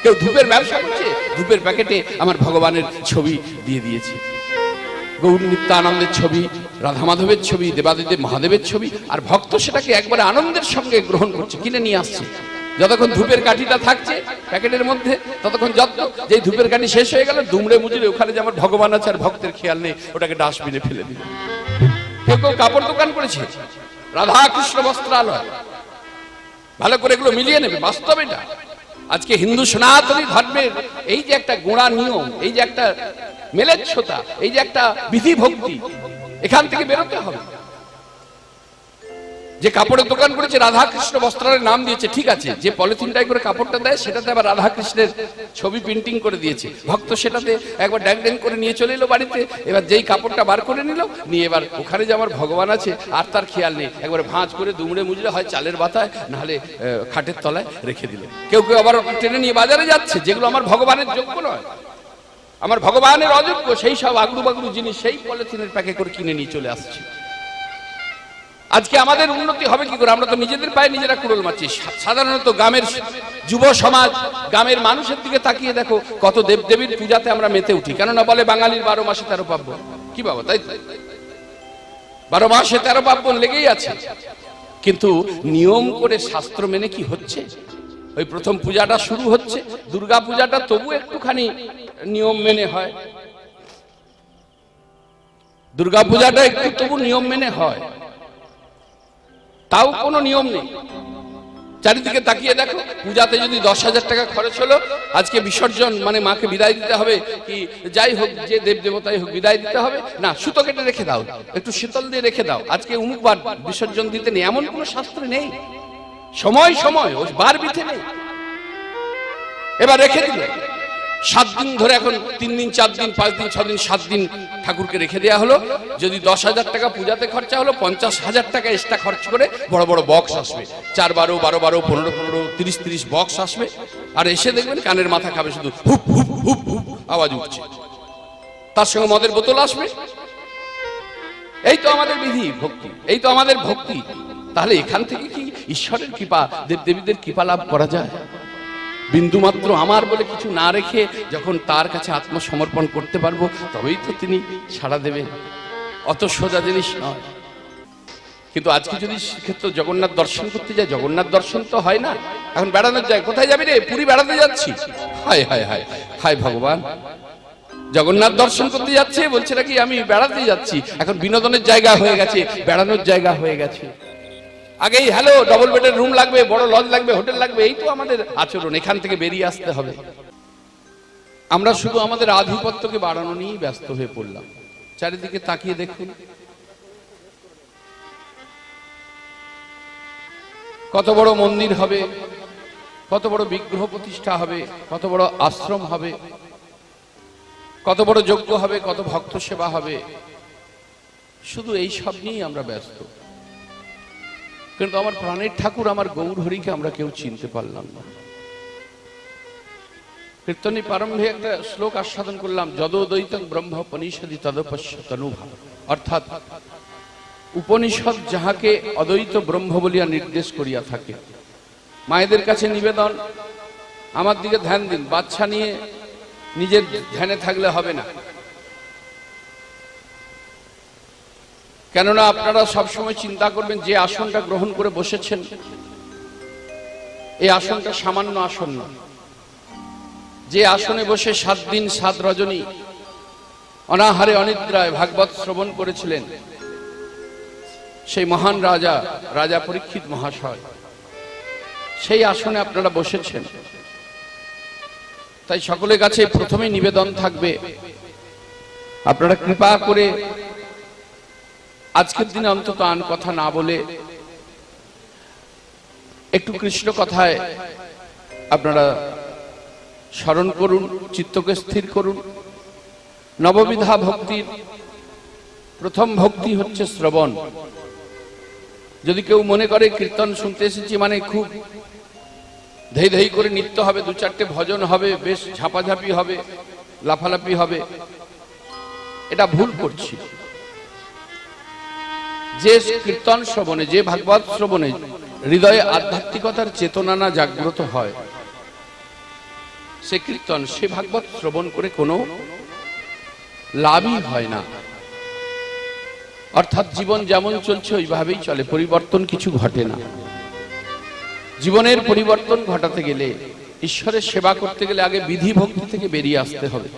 কেউ ধূপের ব্যবসা করছে, ধূপের প্যাকেটে আমার ভগবানের ছবি দিয়ে দিয়েছে, গৌর নিত্যানন্দের ছবি, রাধা মাধবের ছবি, দেবাদিদেব মহাদেবের ছবি, আর ভক্ত সেটাকে একবারে আনন্দের সঙ্গে গ্রহণ করছে, কিনে নিয়ে আসছে। যতক্ষণ ধূপের কাঠিটা থাকছে প্যাকেটের মধ্যে ততক্ষণ যত্ন, যেই ধূপের কাঠি শেষ হয়ে গেল দুমড়ে মুচড়ে ওখানে যে আমার ভগবান আছে আর ভক্তের খেয়াল নেই, ওটাকে ডাস্টবিনে ফেলে দিল। কেউ কেউ কাপড় দোকান করেছে, রাধা কৃষ্ণ বস্ত্রালয়, ভালো করে এগুলো মিলিয়ে নেবে। বাস্তব এটা আজকে হিন্দু সনাতনী ধর্মের এই যে একটা গোড়া নিয়ম, এই যে একটা মেলেচ্ছতা, এই যে একটা বিধি ভক্তি, এখান থেকে বেরোতে হবে। যে কাপড়ের দোকান করেছে রাধা কৃষ্ণ বস্ত্রালয়ের নাম দিয়েছে, ঠিক আছে, যে পলিথিনটাই করে কাপড়টা দেয় সেটাতে আবার রাধা কৃষ্ণের ছবি প্রিন্টিং করে দিয়েছে, ভক্ত সেটাতে একবার ড্যাং ড্যাং করে নিয়ে চলে এলো বাড়িতে। এবার যেই কাপড়টা বার করে নিল, নিয়ে এবার ওখানে যে আমার ভগবান আছে আর তার খেয়াল নেই, একবারে ভাঁজ করে দুমড়ে মুজড়ে হয় চালের বাতায়, নাহলে খাটের তলায় রেখে দিল। কেউ কেউ আবার টেনে নিয়ে বাজারে যাচ্ছে, যেগুলো আমার ভগবানের যোগ্য নয়, আমার ভগবানের অযোগ্য, সেই সব আগড়ু বাগড়ু জিনিস সেই পলিথিনের প্যাকে করে কিনে নিয়ে চলে আসছে। আজকে আমাদের উন্নতি হবে কি করে? আমরা তো নিজেদের পায়ে নিজেরা কুড়োল মারছি। সাধারণত গ্রামের যুব সমাজ, গ্রামের মানুষের দিকে তাকিয়ে দেখো, কত দেবদেবীর পূজাতে আমরা মেতে উঠি। কেননা বলে বাঙালির 12 মাসে 13 পার্বণ। কি বাবা, তাই 12 মাসে 13 পার্বণ লেগেই আছে, কিন্তু নিয়ম করে শাস্ত্র মেনে কি হচ্ছে? ওই প্রথম পূজাটা শুরু হচ্ছে, দুর্গা পূজাটা তবু একটুখানি নিয়ম মেনে হয়, দুর্গা পূজাটা একটু তবু নিয়ম মেনে হয়, তাও কোনো নিয়ম নেই। চারিদিকে তাকিয়ে দেখো, পূজাতে যদি 10,000 টাকা খরচ হলো, আজকে বিসর্জন মানে মাকে বিদায় দিতে হবে, কি যাই হোক যে দেব দেবতাই হোক বিদায় দিতে হবে, না সুতো কেটে রেখে দাও, একটু শীতল দিয়ে রেখে দাও, আজকে অমুক বার বিসর্জন দিতে নেই, এমন কোনো শাস্ত্র নেই। সময় সময় ও বার বিধে নেই, এবার রেখে দিল 7 দিন ধরে, এখন 3 দিন 4 দিন 5 দিন 6 দিন 7 দিন ঠাকুরকে রেখে দেওয়া হলো। যদি 10,000 টাকা পূজাতে খরচা হলো, 50,000 টাকা এক্সট্রা খরচ করে বড় বড় বক্স আসবে, 4-12, 12-12, 15-15, 30-30 বক্স আসবে, আর এসে দেখবেন কানের মাথা খাবে, শুধু হুপ হুপ হুপ হুপ আওয়াজ উঠছে, তার সঙ্গে মদের বোতল আসবে। এই তো আমাদের বিধি ভক্তি, এই তো আমাদের ভক্তি। তাহলে এখান থেকে কি ঈশ্বরের কৃপা, দেবদেবীদের কৃপা লাভ করা যায়? বিন্দুমাত্র আমার বলে কিছু না রেখে যখন তার কাছে আত্মসমর্পণ করতে পারবো, তবেই তো তিনি সাড়া দেবেন। অত সোজা জিনিস নয়। কিন্তু আজকে যদি সেক্ষেত্রে জগন্নাথ দর্শন করতে যায়, জগন্নাথ দর্শন তো হয় না, এখন বেড়ানোর যায়। কোথায় যাবি রে? পুরী বেড়াতে যাচ্ছি। হায় হায় হায় হায় ভগবান, জগন্নাথ দর্শন করতে যাচ্ছে বলছে নাকি আমি বেড়াতে যাচ্ছি, এখন বিনোদনের জায়গা হয়ে গেছে, বেড়ানোর জায়গা হয়ে গেছে। আগেই হ্যালো, ডবল বেডের রুম লাগবে, বড় লজ লাগবে, হোটেল লাগবে, এই তো আমাদের আচরণ। এখান থেকে বেরিয়ে আসতে হবে। আমরা শুধু আমাদের আধিপত্যকে বাড়ানো নিয়েই ব্যস্ত হয়ে পড়লাম। চারিদিকে তাকিয়ে দেখুন, কত বড় মন্দির হবে, কত বড় বিগ্রহ প্রতিষ্ঠা হবে, কত বড় আশ্রম হবে, কত বড় যজ্ঞ হবে, কত ভক্ত সেবা হবে, শুধু এই সব নিয়েই আমরা ব্যস্ত। কিন্তু আমার প্রাণের ঠাকুর আমার গৌর হরিকে আমরা কেউ চিনতে পারলাম না। কীর্তনী প্রারম্ভে একটা শ্লোক আস্বাদন করলাম, যদোদৈতং ব্রহ্মোপনিষদি তদপশ্য তনুভা, অর্থাৎ উপনিষদ যাহাকে অদ্বৈত ব্রহ্ম বলিয়া নির্দেশ করিয়া থাকে। মায়েদের কাছে নিবেদন, আমার দিকে ধ্যান দিন, বাচ্চা নিয়ে নিজের ধ্যানে থাকলে হবে না। কেননা আপনারা সবসময় চিন্তা করবেন, যে আসনটা গ্রহণ করে বসেছেন এই আসনটা সামান্য আসন নয়। যে আসনে বসে 7 দিন 7 রজনী অনাহারে অনিদ্রায় ভাগবত শ্রবণ করেছিলেন সেই মহান রাজা, রাজা পরীক্ষিত মহাশয়, সেই আসনে আপনারা বসেছেন। তাই সকলের কাছে প্রথমেই নিবেদন থাকবে, আপনারা কৃপা করে আজকের দিনে অন্তত আন কথা না বলে একটু কৃষ্ণ কথায় আপনারা স্মরণ করুন, চিত্তকে স্থির করুন। নববিধা ভক্তির প্রথম ভক্তি হচ্ছে শ্রবণ। যদি কেউ মনে করে কীর্তন শুনতে এসেছি মানে খুব ধেই ধেই করে নৃত্য হবে, 2-4টে ভজন হবে, বেশ ঝাপাঝাপি হবে, লাফালাফি হবে, এটা ভুল করছি। যে কীর্তন শ্রবণে, যে ভাগবত শ্রবণে হৃদয়ে আধ্যাত্মিকতার চেতনা না জাগ্রত হয়, সে কীর্তন, সে ভাগবত শ্রবণ করে কোনো লাভই হয় না। অর্থাৎ জীবন যেমন চলছে ওইভাবেই চলে, পরিবর্তন কিছু ঘটে না। জীবনের পরিবর্তন ঘটাতে গেলে, ঈশ্বরের সেবা করতে গেলে আগে বিধি ভক্তি থেকে বেরিয়ে আসতে হবে।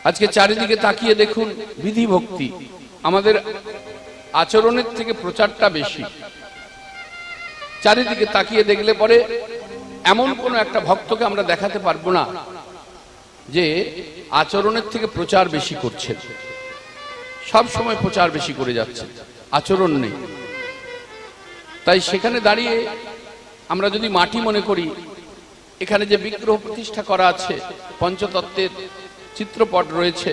আজকে চারিদিকে তাকিয়ে দেখুন, বিধি ভক্তি, আমাদের আচরণের থেকে প্রচারটা বেশি। চারিদিকে তাকিয়ে দেখলে পরে এমন কোন একটা ভক্তকে আমরা দেখাতে পারবো না যে আচরণের থেকে প্রচার বেশি করছে। সব সময় প্রচার বেশি করে যাচ্ছে, আচরণ নেই। তাই সেখানে দাঁড়িয়ে আমরা যদি মাটি মনে করি, এখানে যে বিগ্রহ প্রতিষ্ঠা করা আছে, পঞ্চতত্ত্বের চিত্রপট রয়েছে,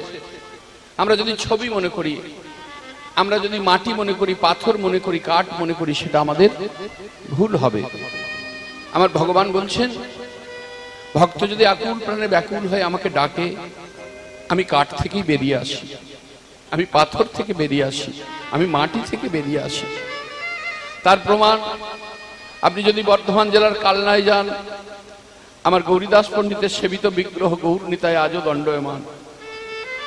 আমরা যদি ছবি মনে করি, আমরা যদি মাটি মনে করি, পাথর মনে করি, কাঠ মনে করি, সেটা আমাদের ভুল হবে। আমার ভগবান বলছেন, ভক্ত যদি আকুল প্রাণে ব্যাকুল হয়ে আমাকে ডাকে, আমি কাঠ থেকেই বেরিয়ে আসি, আমি পাথর থেকে বেরিয়ে আসি, আমি মাটি থেকে বেরিয়ে আসি। তার প্রমাণ আপনি যদি বর্ধমান জেলার কালনায় যান, আমার গৌরীদাস পণ্ডিতের সেবিত বিগ্রহ গৌর নিতায় আজও দণ্ডয়মান।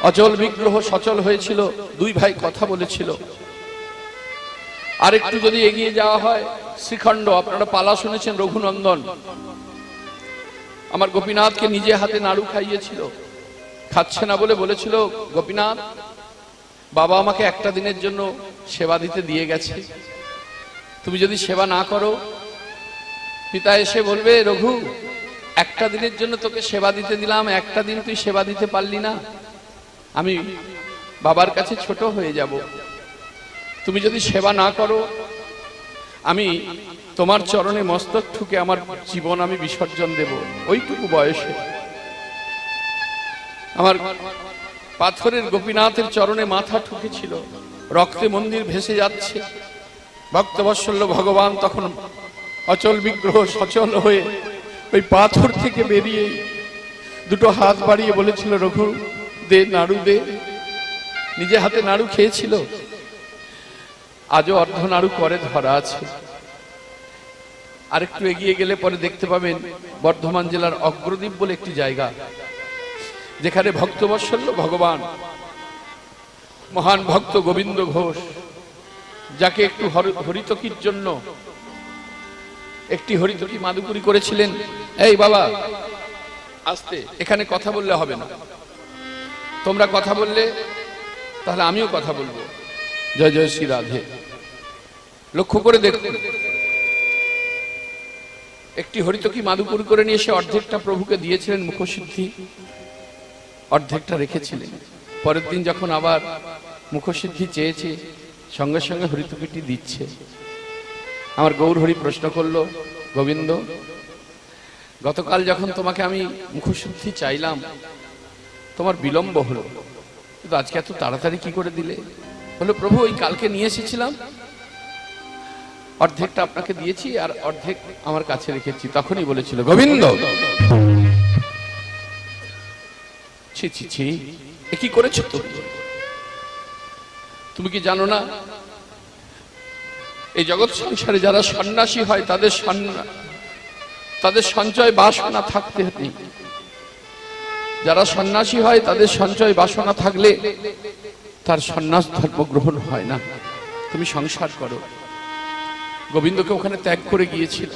অচল বিগ্রহ সচল হয়েছিল, দুই ভাই কথা বলেছিল। আরেকটু যদি এগিয়ে যাওয়া হয়, শ্রীখণ্ড, আপনারা পালা শুনেছেন, রঘুনন্দন আমার গোপীনাথকে নিজে হাতে নাড়ু খাইয়েছিল। খাচ্ছে না বলে বলেছিল, গোপীনাথ, বাবা আমাকে একটা দিনের জন্য সেবা দিতে দিয়ে গেছে, তুমি যদি সেবা না করো, পিতা এসে বলবে, রঘু, একটা দিনের জন্য তোকে সেবা দিতে দিলাম, একটা দিন তুই সেবা দিতে পারলি না, আমি বাবার কাছে ছোট হয়ে যাব। তুমি যদি সেবা না করো, আমি তোমার চরণে মস্তক ঠুকে আমার জীবন আমি বিসর্জন দেব। ওইটুকু বয়সে আমার পাথরের গোপীনাথের চরণে মাথা ঠুকেছিল, রক্তে মন্দির ভেসে যাচ্ছে। ভক্তবৎসল্য ভগবান তখন অচল বিগ্রহ সচল হয়ে ওই পাথর থেকে বেরিয়ে দুটো হাত বাড়িয়ে বলেছিল, রঘু দে, নাড়ু দে। নিজে হাতে নাড়ু খেয়েছিল, আজও অর্ধ নাড়ু করে ধরা আছে। আরেকটু এগিয়ে গেলে পরে দেখতে পাবেন বর্ধমান জেলার অগ্রদ্বীপ বলে একটি জায়গা, যেখানে ভক্তবৎসল্য ভগবান মহান ভক্ত গোবিন্দ ঘোষ, যাকে একটু হরিতকির জন্য একটি হরিতকি মাদুকুরি করেছিলেন। এই বাবা, আস্তে, এখানে কথা বললে হবে না, তোমরা কথা বললে তাহলে আমিও কথা বলবো। জয় জয় শ্রী রাধে। লক্ষ্য করে দেখুন, একটি হরিতকি মাদুকুরি করে নিয়ে এসে অর্ধেকটা প্রভুকে দিয়েছিলেন মুখসিদ্ধি, অর্ধেকটা রেখেছিলেন। পরের দিন যখন আবার মুখসিদ্ধি চেয়েছে, সঙ্গে সঙ্গে হরিতকিটি দিচ্ছে। আমার গৌর হরি প্রশ্ন করলো, গোবিন্দ, গতকাল যখন তোমাকে আমি মুখশুদ্ধি চাইলাম, তোমার বিলম্ব হলো, কিন্তু আজকে এত তাড়াতাড়ি কি করে দিলে? বললো, প্রভু, ওই কালকে নিয়ে এসেছিলাম, অর্ধেকটা আপনাকে দিয়েছি আর অর্ধেক আমার কাছে রেখেছি। তখনই বলেছিল, গোবিন্দ, ছি ছি ছি, এ কি করেছো তুমি? তুমি কি জানো না, এই জগৎ সংসারে যারা সন্ন্যাসী হয় তাদের সঞ্চয় বাসনা থাকতে নেই। যারা সন্ন্যাসী হয় তাদের সঞ্চয় বাসনা থাকলে তার সন্ন্যাস ধর্ম গ্রহণ হয় না। তুমি সংসার করো। গোবিন্দকে ওখানে ত্যাগ করে গিয়েছিল।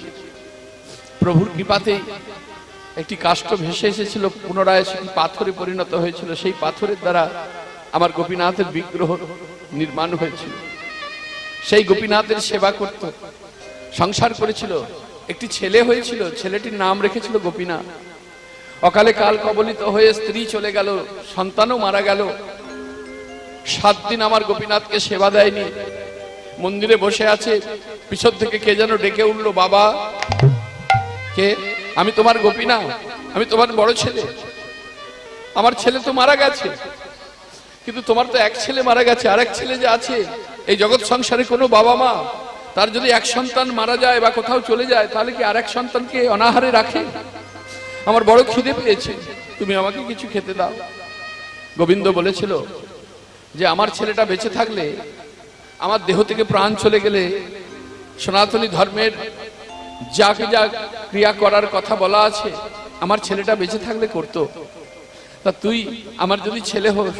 প্রভুর কৃপাতে একটি কাষ্ঠ ভেসে এসেছিল, পুনরায় সেটি পাথরে পরিণত হয়েছিল। সেই পাথরের দ্বারা আমার গোপীনাথের বিগ্রহ নির্মাণ হয়েছিল। সেই গোপীনাথের সেবা করত, সংসার করেছিল, একটি ছেলে হয়েছিল, ছেলেটির নাম রেখেছিল গোপীনাথ। অকালে কাল কবলিত হয়ে স্ত্রী চলে গেল, সন্তানও মারা গেল। 7 দিন আমার গোপীনাথকে সেবা দেয়নি, মন্দিরে বসে আছে। পিছন থেকে কে যেন ডেকে উঠলো, বাবা। কে? আমি তোমার গোপীনাথ, আমি তোমার বড় ছেলে। আমার ছেলে তো মারা গেছে, কিন্তু তোমার তো এক ছেলে মারা গেছে, আর এক ছেলে যে আছে। এই জগৎ সংসারে কোনো বাবা মা তার যদি এক সন্তান মারা যায় বা কোথাও চলে যায়, তাহলে কি আর এক সন্তানকে অনাহারে রাখে? আমার বড় খিদে পেয়েছে, তুমি আমাকে কিছু খেতে দাও। গোবিন্দ বলেছিল যে আমার ছেলেটা বেঁচে থাকলে, আমার দেহ থেকে প্রাণ চলে গেলে, সনাতনী ধর্মের যাকে যা ক্রিয়া করার কথা বলা আছে আমার ছেলেটা বেঁচে থাকলে করতো। তা তুই আমার যদি ছেলে হোস,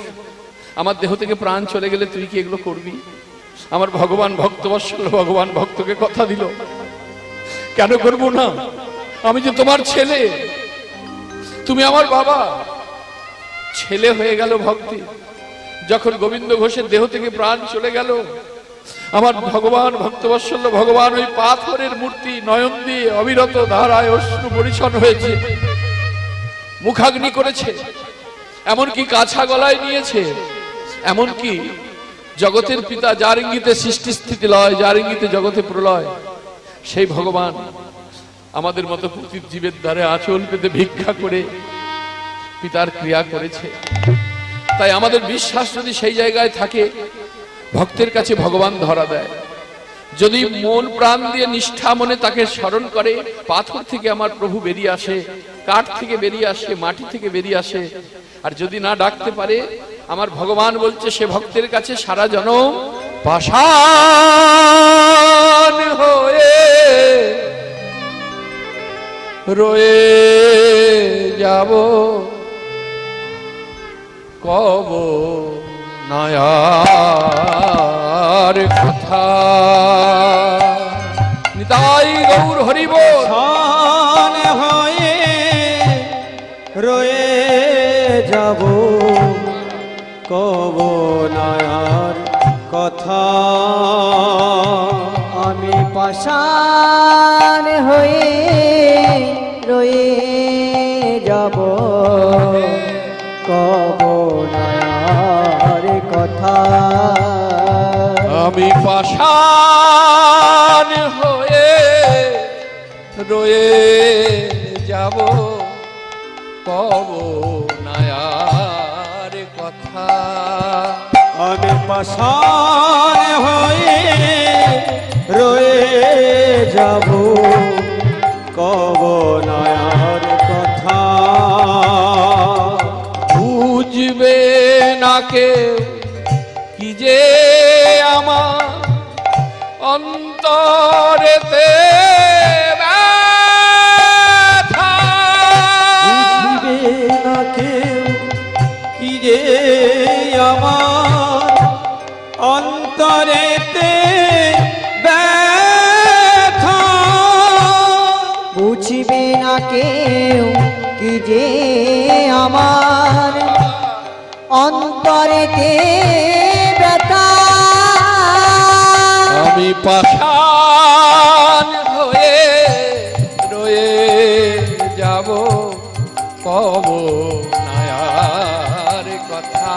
আমার দেহ থেকে প্রাণ চলে গেলে তুই কি এগুলো করবি? আমার ভগবান ভক্তবৎসল ভগবান ভক্তকে কথা দিল, কেন করব না? আমি যে তোমার ছেলে, তুমি আমার বাবা। ছেলে হয়ে গেল ভক্তি। যখন গোবিন্দ ঘোষের দেহ থেকে প্রাণ চলে গেল, আমার ভগবান ভক্তবৎসল ভগবান ওই পাথরের মূর্তি নয়ন দিয়ে অবিরত ধারায় অশ্রু পরিচ্ছন্ন হয়েছে, মুখাগ্নি করেছে, এমনকি কাছা গলায় নিয়েছে, এমনকি জগতের পিতা যার ইঙ্গিতে সৃষ্টি স্থিতি লয়, যার ইঙ্গিতে জগতে প্রলয়, সেই ভগবান আমাদের মতো প্রতি জীবের দ্বারে আঁচল পেতে ভিক্ষা করে পিতার ক্রিয়া করেছে। তাই আমাদের বিশ্বাস যদি সেই জায়গায় থাকে, ভক্তের কাছে ভগবান ধরা দেয়। যদি মন প্রাণ দিয়ে নিষ্ঠা মনে তাকে স্মরণ করে, পাথর থেকে আমার প্রভু বেরিয়ে আসে, কাঠ থেকে বেরিয়ে আসে, মাটি থেকে বেরিয়ে আসে। আর যদি না ডাকতে পারে, আমার ভগবান বলছে সে ভক্তের কাছে সারা জনম পাষাণ হয়ে রয়ে যাব, কব নয়ার কথা। নিতাই গৌর হরি বল। হয়ে রয়ে যাব, কব নয়ার কথা। আমি পাষাণ হয়ে রয়ে যাব, কব নয়ার কথা। আমি পাষাণ হয়ে রয়ে যাব, কব নয়ার কথা। আমি পাষাণ হয়ে রয়ে যাব, কব নয়ার কথা। বুঝবে না কেউ কি যে আমার অন্তরেতে ব্যথা। বুঝবে না কেউ কি যে আমার অন্তরেতে ব্যথা। বুঝবে না কেউ কি যে আমার অন্তরেতে ব্যথা। আমি পাষাণ হয়ে রয়ে যাব, কব নয়ার কথা।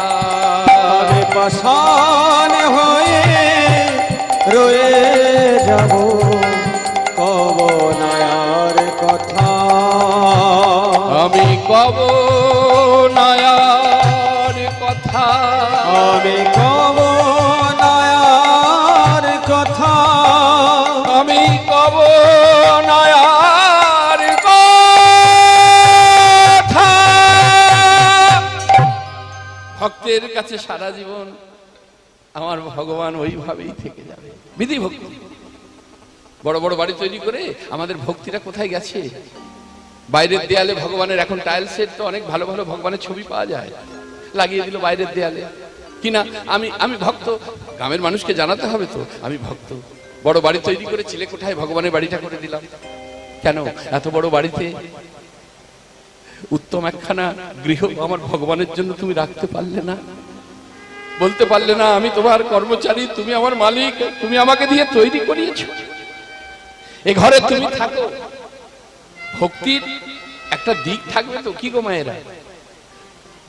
আমি পাষাণ হয়ে রয়ে যাব, কব নয়ার কথা। আমি কব নয়ার কথা। আমি কব নয়ার কথা। আমি কব নয়ার কথা। ভক্তের কাছে সারা জীবন আমার ভগবান ওইভাবেই থেকে যাবে। বিধি ভক্তি। বড় বড় বাড়ি তৈরি করে আমাদের ভক্তিটা কোথায় গেছে? বাইরের দেয়ালে ভগবানের, এখন টাইলসের তো অনেক ভালো ভালো ভগবানের ছবি পাওয়া যায়, লাগিয়ে দিল বাইরের দেয়ালে। কিনা আমি ভক্ত, গ্রামের মানুষকে জানাতে হবে তো আমি ভক্ত। বড় বাড়ি তৈরি করে চিলে কোঠায় ভগবানের বাড়িটা করে দিলাম। কেন? এত বড় বাড়িতে উত্তম একখানা গৃহ আমার ভগবানের জন্য তুমি রাখতে পারলে না? বলতে পারলে না আমি তোমার কর্মচারী, তুমি আমার মালিক, তুমি আমাকে দিয়ে তৈরি করিয়েছ, এ ঘরে তুমি থাকো। ভক্তির একটা দিক থাকবে তো, কি গো মায়েরা?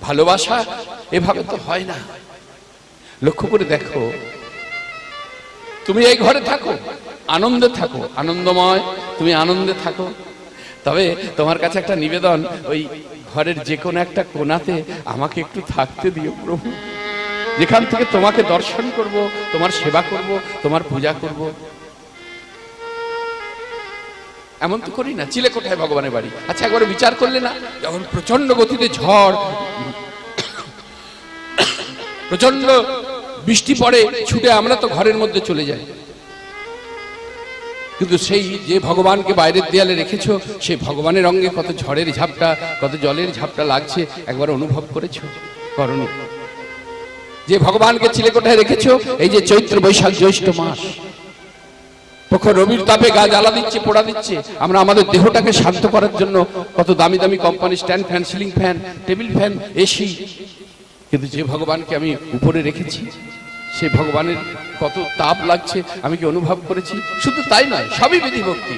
ভালোবাসা এভাবে তো হয় না। লক্ষ্য করে দেখো, তুমি এই ঘরে থাকো, আনন্দে থাকো, আনন্দময়, তুমি আনন্দে থাকো। তবে তোমার কাছে একটা নিবেদন, ওই ঘরের যে কোনো একটা কোণাতে আমাকে একটু থাকতে দিও প্রভু, যেখান থেকে তোমাকে দর্শন করব, তোমার সেবা করব, তোমার পূজা করব। এমন তো করি না? চিলে কোঠায় ভগবানের বাড়ি। আচ্ছা একবার বিচার করলে না, যখন প্রচন্ড গতিতে ঝড়, প্রচন্ড বৃষ্টি পড়ে, ছুটে আমরা তো ঘরের মধ্যে চলে যাই। কিন্তু সেই যে ভগবানকে বাইরের দেয়ালে রেখেছো সেই ভগবানের অঙ্গে কত ঝড়ের ঝাপটা, কত জলের ঝাপটা লাগছে, একবার অনুভব করেছো? করনি। যে ভগবানকে চিলেকোঠায় রেখেছো, এই যে চৈত্র বৈশাখ জ্যৈষ্ঠ মাস, প্রখর রবির তাপে গা জ্বালা দিচ্ছে, পোড়া দিচ্ছে, আমরা আমাদের দেহটাকে শান্ত করার জন্য কত দামি দামি company stand fan, ceiling fan, table fan, AC, কিন্তু যে ভগবানকে আমি উপরে রেখেছি সেই ভগবানের কত তাপ লাগছে আমি কি অনুভব করেছি? শুধু তাই নয়, সবই বিধি ভক্তি।